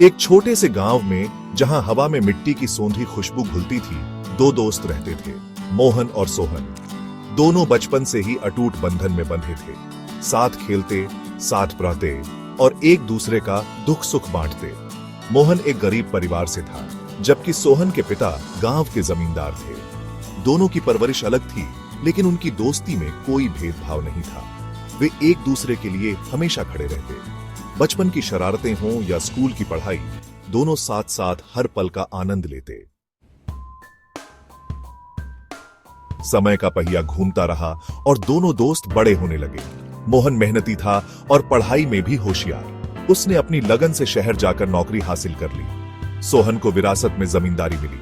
एक छोटे से गांव में जहां हवा में मिट्टी की सोंधी खुशबू घुलती थी, दो दोस्त रहते थे, मोहन और सोहन। दोनों बचपन से ही अटूट बंधन में बंधे थे। साथ खेलते, साथ पढ़ते और एक दूसरे का दुख सुख बांटते। मोहन एक गरीब परिवार से था, जबकि सोहन के पिता गांव के जमींदार थे। दोनों की परवरिश अलग थी, लेकिन उनकी दोस्ती में कोई भेदभाव नहीं था। वे एक दूसरे के लिए हमेशा खड़े रहते। बचपन की शरारतें हों या स्कूल की पढ़ाई, दोनों साथ साथ हर पल का आनंद लेते। समय का पहिया घूमता रहा और दोनों दोस्त बड़े होने लगे। मोहन मेहनती था और पढ़ाई में भी होशियार। उसने अपनी लगन से शहर जाकर नौकरी हासिल कर ली। सोहन को विरासत में जमींदारी मिली।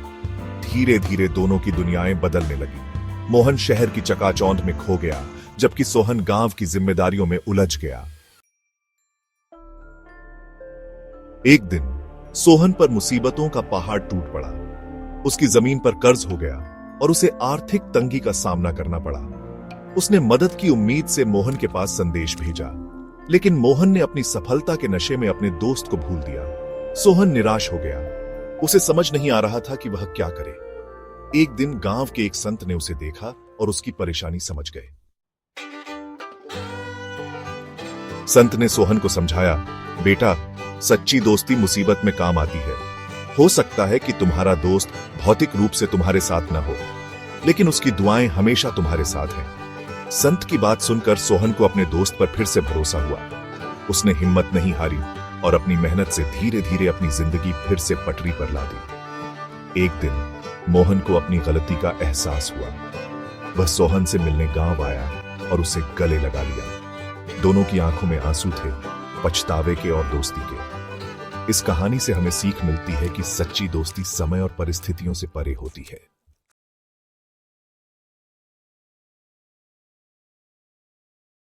धीरे धीरे दोनों की दुनियाएं बदलने लगी। मोहन शहर की चकाचौंध में खो गया, जबकि सोहन गांव की जिम्मेदारियों में उलझ गया। एक दिन सोहन पर मुसीबतों का पहाड़ टूट पड़ा। उसकी जमीन पर कर्ज हो गया और उसे आर्थिक तंगी का सामना करना पड़ा। उसने मदद की उम्मीद से मोहन के पास संदेश भेजा, लेकिन मोहन ने अपनी सफलता के नशे में अपने दोस्त को भूल दिया। सोहन निराश हो गया। उसे समझ नहीं आ रहा था कि वह क्या करे। एक दिन गांव के एक संत ने उसे देखा और उसकी परेशानी समझ गए। संत ने सोहन को समझाया, बेटा, सच्ची दोस्ती मुसीबत में काम आती है। हो सकता है कि तुम्हारा दोस्त भौतिक रूप से तुम्हारे साथ न हो, लेकिन उसकी दुआएं हमेशा तुम्हारे साथ हैं। संत की बात सुनकर सोहन को अपने दोस्त पर फिर से भरोसा हुआ। उसने हिम्मत नहीं हारी और अपनी मेहनत से धीरे धीरे अपनी जिंदगी फिर से पटरी पर ला दी। एक दिन मोहन को अपनी गलती का एहसास हुआ। वह सोहन से मिलने गांव आया और उसे गले लगा लिया। दोनों की आंखों में आंसू थे, पछतावे के और दोस्ती के। इस कहानी से हमें सीख मिलती है कि सच्ची दोस्ती समय और परिस्थितियों से परे होती है।